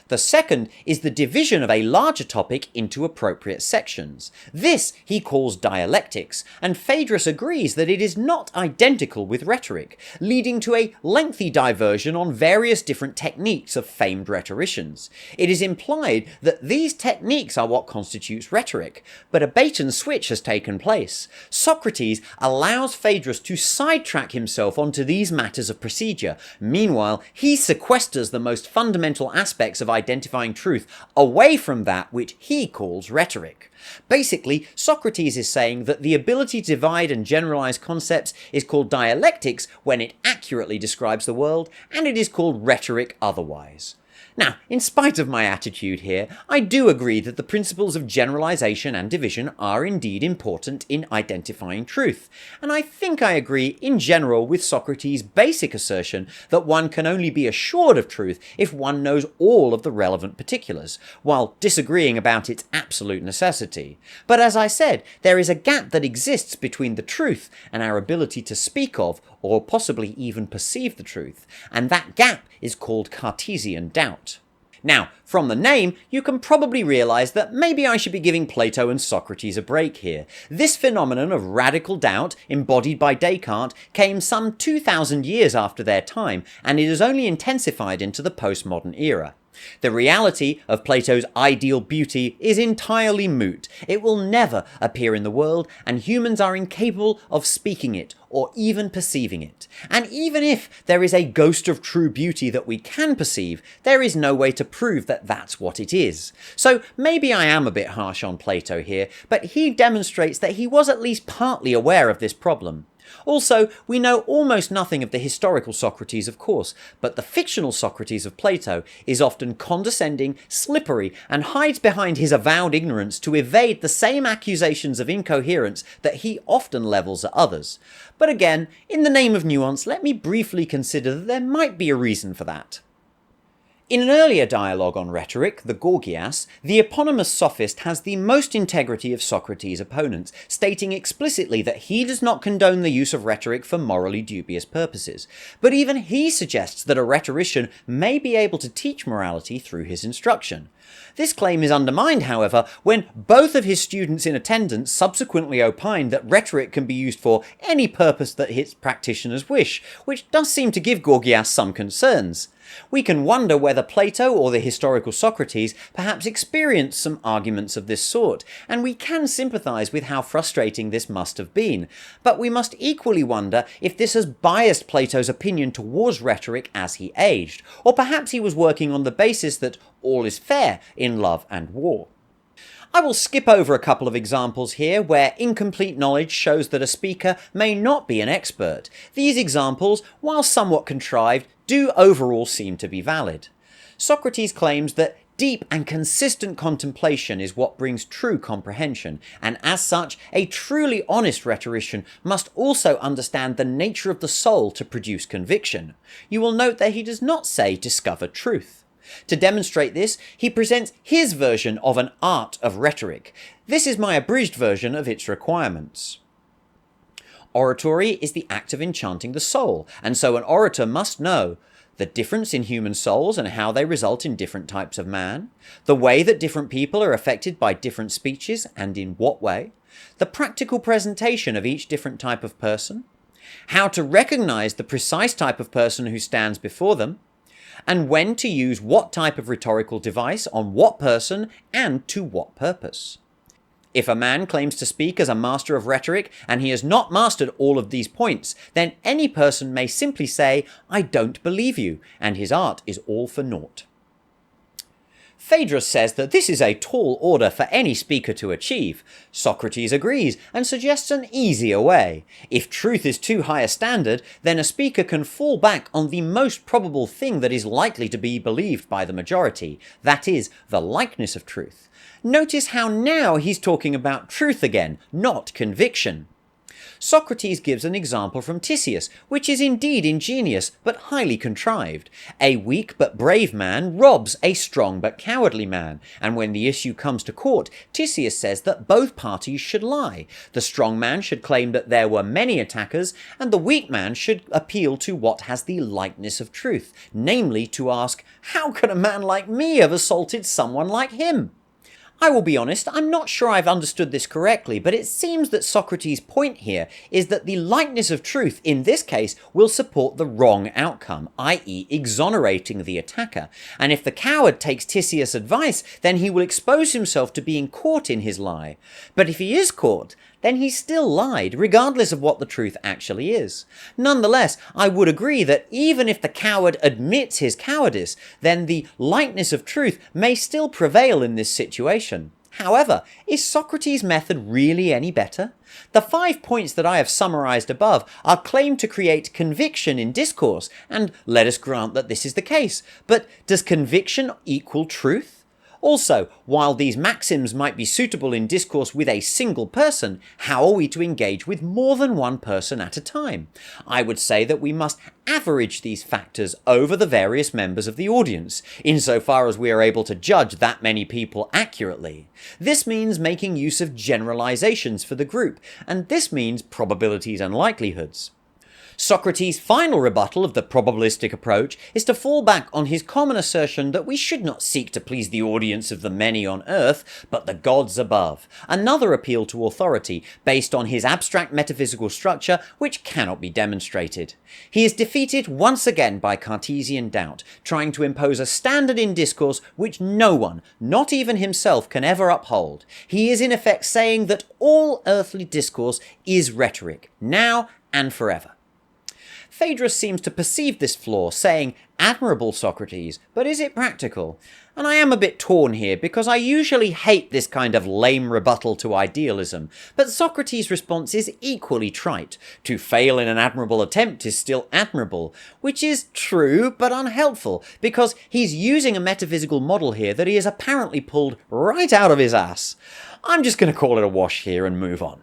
The second is the division of a larger topic into appropriate sections. This he calls dialectics, and Phaedrus agrees that it is not identical with rhetoric, leading to a lengthy diversion on various different techniques of famed rhetoricians. It is implied that these techniques are what constitutes rhetoric, but a bait and switch has taken place. Socrates allows Phaedrus to sidetrack himself onto these matters of procedure. Meanwhile, he sequesters the most fundamental aspects of identifying truth away from that which he calls rhetoric. Basically, Socrates is saying that the ability to divide and generalize concepts is called dialectics when it accurately describes the world, and it is called rhetoric otherwise. Now, in spite of my attitude here, I do agree that the principles of generalization and division are indeed important in identifying truth, and I think I agree in general with Socrates' basic assertion that one can only be assured of truth if one knows all of the relevant particulars, while disagreeing about its absolute necessity. But as I said, there is a gap that exists between the truth and our ability to speak of, or possibly even perceive the truth, and that gap is called Cartesian doubt. Now, from the name, you can probably realise that maybe I should be giving Plato and Socrates a break here. This phenomenon of radical doubt, embodied by Descartes, came some 2,000 years after their time, and it has only intensified into the postmodern era. The reality of Plato's ideal beauty is entirely moot. It will never appear in the world, and humans are incapable of speaking it or even perceiving it. And even if there is a ghost of true beauty that we can perceive, there is no way to prove that that's what it is. So maybe I am a bit harsh on Plato here, but he demonstrates that he was at least partly aware of this problem. Also, we know almost nothing of the historical Socrates, of course, but the fictional Socrates of Plato is often condescending, slippery, and hides behind his avowed ignorance to evade the same accusations of incoherence that he often levels at others. But again, in the name of nuance, let me briefly consider that there might be a reason for that. In an earlier dialogue on rhetoric, the Gorgias, the eponymous sophist has the most integrity of Socrates' opponents, stating explicitly that he does not condone the use of rhetoric for morally dubious purposes. But even he suggests that a rhetorician may be able to teach morality through his instruction. This claim is undermined, however, when both of his students in attendance subsequently opine that rhetoric can be used for any purpose that its practitioners wish, which does seem to give Gorgias some concerns. We can wonder whether Plato or the historical Socrates perhaps experienced some arguments of this sort, and we can sympathise with how frustrating this must have been. But we must equally wonder if this has biased Plato's opinion towards rhetoric as he aged, or perhaps he was working on the basis that all is fair in love and war. I will skip over a couple of examples here where incomplete knowledge shows that a speaker may not be an expert. These examples, while somewhat contrived, do overall seem to be valid. Socrates claims that deep and consistent contemplation is what brings true comprehension, and as such, a truly honest rhetorician must also understand the nature of the soul to produce conviction. You will note that he does not say discover truth. To demonstrate this, he presents his version of an art of rhetoric. This is my abridged version of its requirements. Oratory is the act of enchanting the soul, and so an orator must know the difference in human souls and how they result in different types of man, the way that different people are affected by different speeches and in what way, the practical presentation of each different type of person, how to recognize the precise type of person who stands before them, and when to use what type of rhetorical device on what person and to what purpose. If a man claims to speak as a master of rhetoric and he has not mastered all of these points, then any person may simply say, "I don't believe you," and his art is all for naught. Phaedrus says that this is a tall order for any speaker to achieve. Socrates agrees and suggests an easier way. If truth is too high a standard, then a speaker can fall back on the most probable thing that is likely to be believed by the majority, that is, the likeness of truth. Notice how now he's talking about truth again, not conviction. Socrates gives an example from Lysias, which is indeed ingenious, but highly contrived. A weak but brave man robs a strong but cowardly man, and when the issue comes to court, Lysias says that both parties should lie. The strong man should claim that there were many attackers, and the weak man should appeal to what has the likeness of truth, namely to ask, how could a man like me have assaulted someone like him? I will be honest, I'm not sure I've understood this correctly, but it seems that Socrates' point here is that the likeness of truth in this case will support the wrong outcome, i.e. exonerating the attacker, and if the coward takes Lysias' advice, then he will expose himself to being caught in his lie. But if he is caught, then he still lied, regardless of what the truth actually is. Nonetheless, I would agree that even if the coward admits his cowardice, then the likeness of truth may still prevail in this situation. However, is Socrates' method really any better? The 5 points that I have summarized above are claimed to create conviction in discourse, and let us grant that this is the case. But does conviction equal truth? Also, while these maxims might be suitable in discourse with a single person, how are we to engage with more than one person at a time? I would say that we must average these factors over the various members of the audience, insofar as we are able to judge that many people accurately. This means making use of generalizations for the group, and this means probabilities and likelihoods. Socrates' final rebuttal of the probabilistic approach is to fall back on his common assertion that we should not seek to please the audience of the many on earth, but the gods above, another appeal to authority based on his abstract metaphysical structure which cannot be demonstrated. He is defeated once again by Cartesian doubt, trying to impose a standard in discourse which no one, not even himself, can ever uphold. He is in effect saying that all earthly discourse is rhetoric, now and forever. Phaedrus seems to perceive this flaw, saying, "Admirable, Socrates, but is it practical?" And I am a bit torn here, because I usually hate this kind of lame rebuttal to idealism, but Socrates' response is equally trite. To fail in an admirable attempt is still admirable, which is true but unhelpful, because he's using a metaphysical model here that he has apparently pulled right out of his ass. I'm just going to call it a wash here and move on.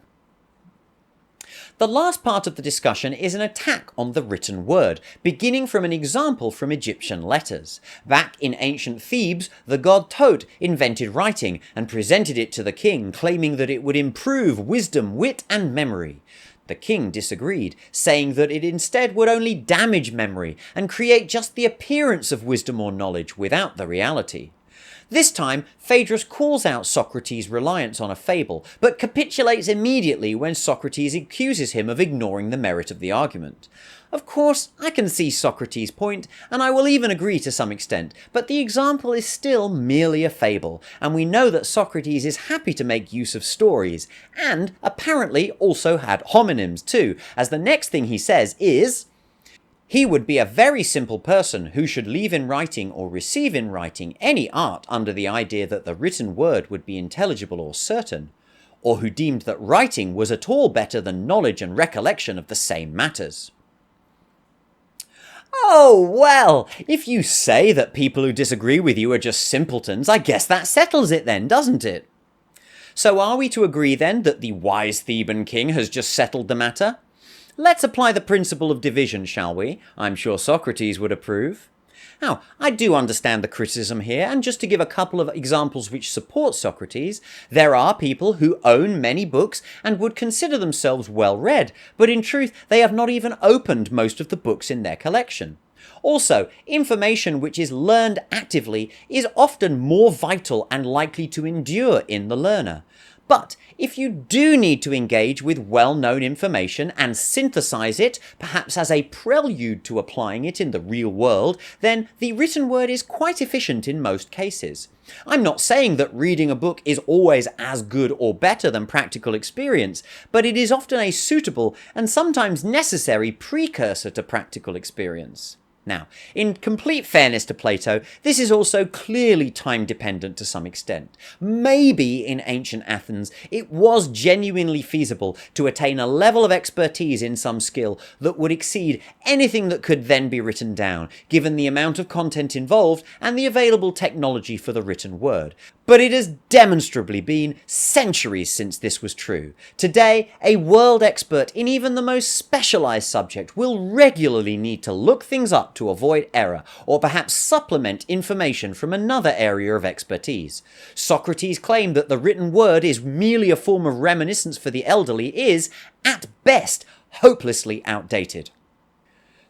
The last part of the discussion is an attack on the written word, beginning from an example from Egyptian letters. Back in ancient Thebes, the god Thoth invented writing and presented it to the king, claiming that it would improve wisdom, wit, and memory. The king disagreed, saying that it instead would only damage memory and create just the appearance of wisdom or knowledge without the reality. This time, Phaedrus calls out Socrates' reliance on a fable, but capitulates immediately when Socrates accuses him of ignoring the merit of the argument. Of course, I can see Socrates' point, and I will even agree to some extent, but the example is still merely a fable, and we know that Socrates is happy to make use of stories, and apparently also had homonyms too, as the next thing he says is, "He would be a very simple person who should leave in writing or receive in writing any art under the idea that the written word would be intelligible or certain, or who deemed that writing was at all better than knowledge and recollection of the same matters." Oh, well, if you say that people who disagree with you are just simpletons, I guess that settles it then, doesn't it? So are we to agree then that the wise Theban king has just settled the matter? Let's apply the principle of division, shall we? I'm sure Socrates would approve. Now, I do understand the criticism here, and just to give a couple of examples which support Socrates, there are people who own many books and would consider themselves well read, but in truth they have not even opened most of the books in their collection. Also, information which is learned actively is often more vital and likely to endure in the learner. But if you do need to engage with well-known information and synthesize it, perhaps as a prelude to applying it in the real world, then the written word is quite efficient in most cases. I'm not saying that reading a book is always as good or better than practical experience, but it is often a suitable and sometimes necessary precursor to practical experience. Now, in complete fairness to Plato, this is also clearly time-dependent to some extent. Maybe in ancient Athens it was genuinely feasible to attain a level of expertise in some skill that would exceed anything that could then be written down, given the amount of content involved and the available technology for the written word. But it has demonstrably been centuries since this was true. Today, a world expert in even the most specialized subject will regularly need to look things up to avoid error, or perhaps supplement information from another area of expertise. Socrates' claim that the written word is merely a form of reminiscence for the elderly is, at best, hopelessly outdated.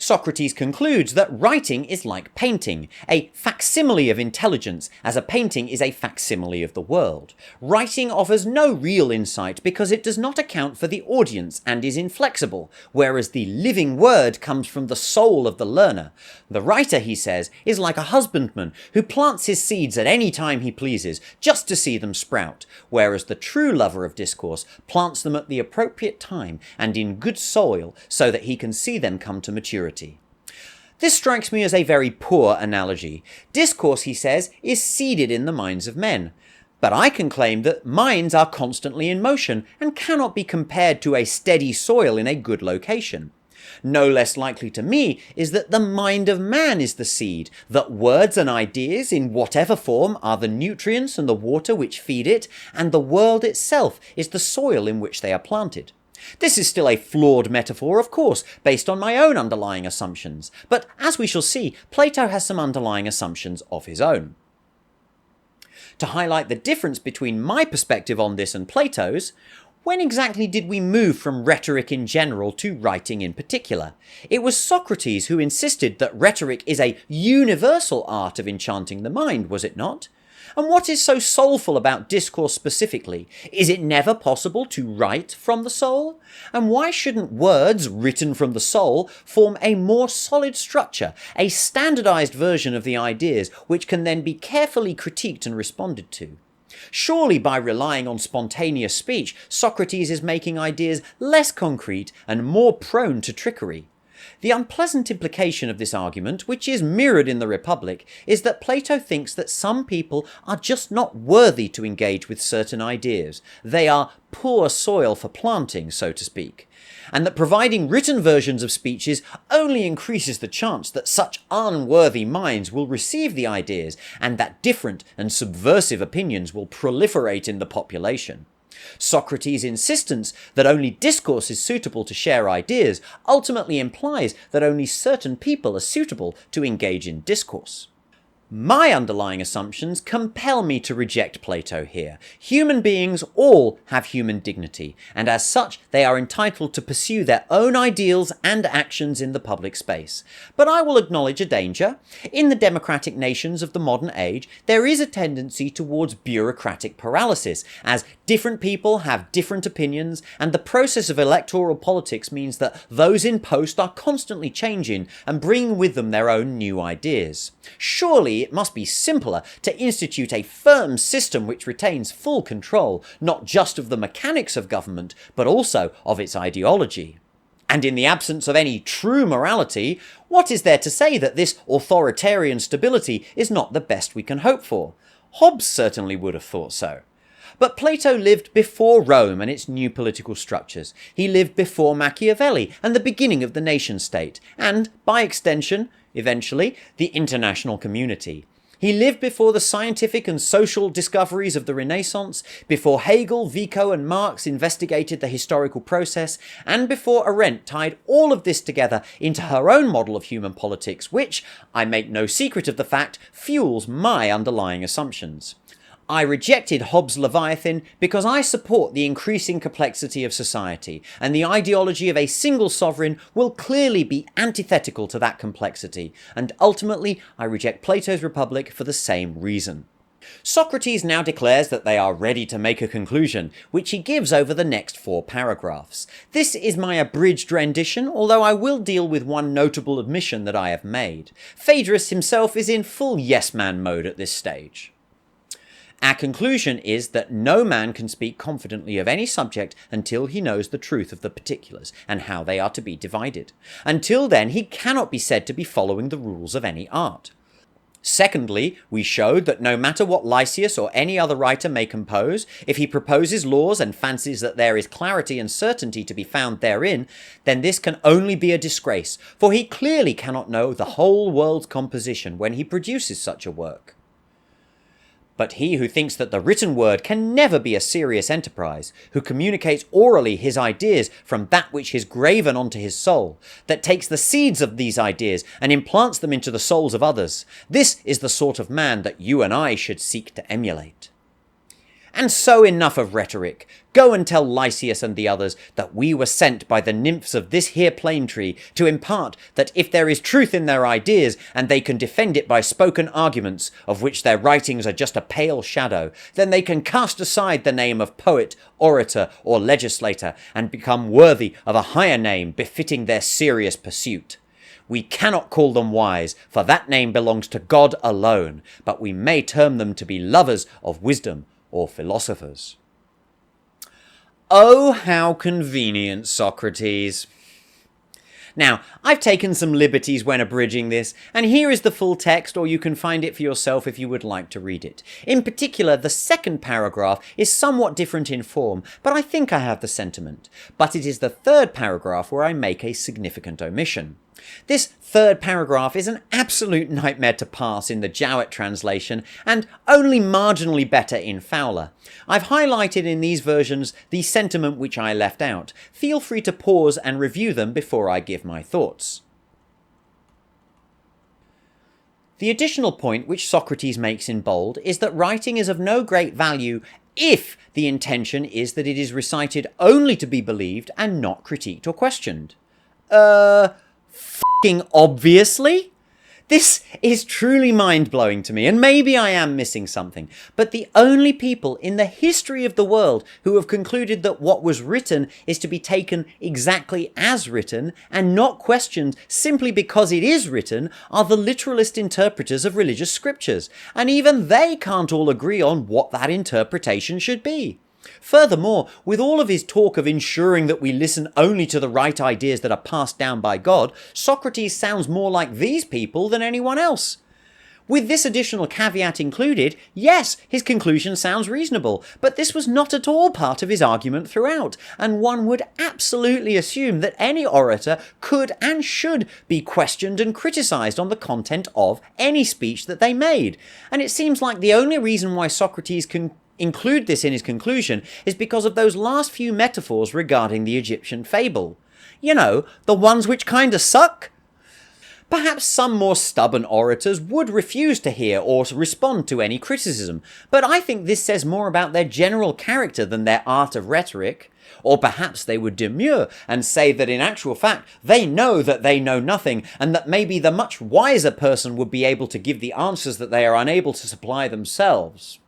Socrates concludes that writing is like painting, a facsimile of intelligence, as a painting is a facsimile of the world. Writing offers no real insight because it does not account for the audience and is inflexible, whereas the living word comes from the soul of the learner. The writer, he says, is like a husbandman who plants his seeds at any time he pleases, just to see them sprout, whereas the true lover of discourse plants them at the appropriate time and in good soil so that he can see them come to maturity. This strikes me as a very poor analogy. Discourse, he says, is seeded in the minds of men. But I can claim that minds are constantly in motion and cannot be compared to a steady soil in a good location. No less likely to me is that the mind of man is the seed, that words and ideas in whatever form are the nutrients and the water which feed it, and the world itself is the soil in which they are planted. This is still a flawed metaphor, of course, based on my own underlying assumptions, but as we shall see, Plato has some underlying assumptions of his own. To highlight the difference between my perspective on this and Plato's, when exactly did we move from rhetoric in general to writing in particular? It was Socrates who insisted that rhetoric is a universal art of enchanting the mind, was it not? And what is so soulful about discourse specifically? Is it never possible to write from the soul? And why shouldn't words written from the soul form a more solid structure, a standardized version of the ideas which can then be carefully critiqued and responded to? Surely by relying on spontaneous speech, Socrates is making ideas less concrete and more prone to trickery. The unpleasant implication of this argument, which is mirrored in the Republic, is that Plato thinks that some people are just not worthy to engage with certain ideas. They are poor soil for planting, so to speak. And that providing written versions of speeches only increases the chance that such unworthy minds will receive the ideas and that different and subversive opinions will proliferate in the population. Socrates' insistence that only discourse is suitable to share ideas ultimately implies that only certain people are suitable to engage in discourse. My underlying assumptions compel me to reject Plato here. Human beings all have human dignity, and as such they are entitled to pursue their own ideals and actions in the public space. But I will acknowledge a danger. In the democratic nations of the modern age, there is a tendency towards bureaucratic paralysis, as different people have different opinions, and the process of electoral politics means that those in post are constantly changing and bringing with them their own new ideas. Surely it must be simpler to institute a firm system which retains full control, not just of the mechanics of government, but also of its ideology. And in the absence of any true morality, what is there to say that this authoritarian stability is not the best we can hope for? Hobbes certainly would have thought so. But Plato lived before Rome and its new political structures. He lived before Machiavelli and the beginning of the nation-state, and, by extension, eventually, the international community. He lived before the scientific and social discoveries of the Renaissance, before Hegel, Vico and Marx investigated the historical process, and before Arendt tied all of this together into her own model of human politics, which, I make no secret of the fact, fuels my underlying assumptions. I rejected Hobbes' Leviathan because I support the increasing complexity of society, and the ideology of a single sovereign will clearly be antithetical to that complexity, and ultimately I reject Plato's Republic for the same reason. Socrates now declares that they are ready to make a conclusion, which he gives over the next 4 paragraphs. This is my abridged rendition, although I will deal with one notable admission that I have made. Phaedrus himself is in full yes-man mode at this stage. Our conclusion is that no man can speak confidently of any subject until he knows the truth of the particulars and how they are to be divided. Until then, he cannot be said to be following the rules of any art. Secondly, we showed that no matter what Lysias or any other writer may compose, if he proposes laws and fancies that there is clarity and certainty to be found therein, then this can only be a disgrace, for he clearly cannot know the whole world's composition when he produces such a work. But he who thinks that the written word can never be a serious enterprise, who communicates orally his ideas from that which is graven onto his soul, that takes the seeds of these ideas and implants them into the souls of others, this is the sort of man that you and I should seek to emulate. And so enough of rhetoric. Go and tell Lysias and the others that we were sent by the nymphs of this here plane tree to impart that if there is truth in their ideas, and they can defend it by spoken arguments, of which their writings are just a pale shadow, then they can cast aside the name of poet, orator, or legislator, and become worthy of a higher name befitting their serious pursuit. We cannot call them wise, for that name belongs to God alone, but we may term them to be lovers of wisdom, or philosophers. Oh, how convenient, Socrates. Now, I've taken some liberties when abridging this, and here is the full text, or you can find it for yourself if you would like to read it. In particular, the second paragraph is somewhat different in form, but I think I have the sentiment. But it is the third paragraph where I make a significant omission. This third paragraph is an absolute nightmare to parse in the Jowett translation, and only marginally better in Fowler. I've highlighted in these versions the sentiment which I left out. Feel free to pause and review them before I give my thoughts. The additional point which Socrates makes in bold is that writing is of no great value if the intention is that it is recited only to be believed and not critiqued or questioned. F***ing obviously? This is truly mind-blowing to me, and maybe I am missing something, but the only people in the history of the world who have concluded that what was written is to be taken exactly as written and not questioned simply because it is written are the literalist interpreters of religious scriptures, and even they can't all agree on what that interpretation should be. Furthermore, with all of his talk of ensuring that we listen only to the right ideas that are passed down by God, Socrates sounds more like these people than anyone else. With this additional caveat included, yes, his conclusion sounds reasonable, but this was not at all part of his argument throughout, and one would absolutely assume that any orator could and should be questioned and criticised on the content of any speech that they made. And it seems like the only reason why Socrates can include this in his conclusion is because of those last few metaphors regarding the Egyptian fable. You know, the ones which kinda suck? Perhaps some more stubborn orators would refuse to hear or to respond to any criticism, but I think this says more about their general character than their art of rhetoric. Or perhaps they would demur and say that in actual fact they know that they know nothing, and that maybe the much wiser person would be able to give the answers that they are unable to supply themselves.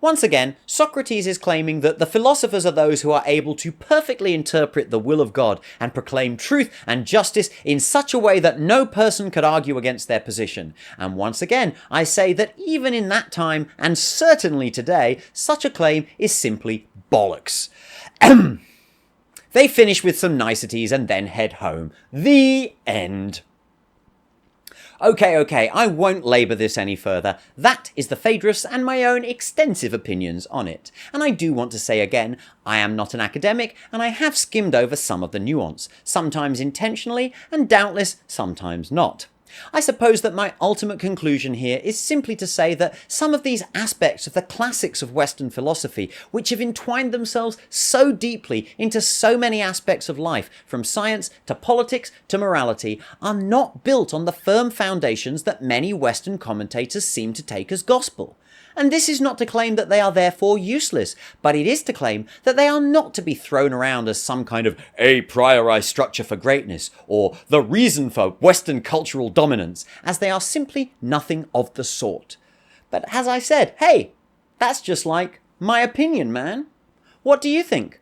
Once again, Socrates is claiming that the philosophers are those who are able to perfectly interpret the will of God and proclaim truth and justice in such a way that no person could argue against their position. And once again, I say that even in that time, and certainly today, such a claim is simply bollocks. They finish with some niceties and then head home. The end. Okay, I won't labour this any further. That is the Phaedrus and my own extensive opinions on it. And I do want to say again, I am not an academic, and I have skimmed over some of the nuance, sometimes intentionally, and doubtless sometimes not. I suppose that my ultimate conclusion here is simply to say that some of these aspects of the classics of Western philosophy, which have entwined themselves so deeply into so many aspects of life, from science to politics to morality, are not built on the firm foundations that many Western commentators seem to take as gospel. And this is not to claim that they are therefore useless, but it is to claim that they are not to be thrown around as some kind of a priori structure for greatness, or the reason for Western cultural dominance, as they are simply nothing of the sort. But as I said, hey, that's just like my opinion, man. What do you think?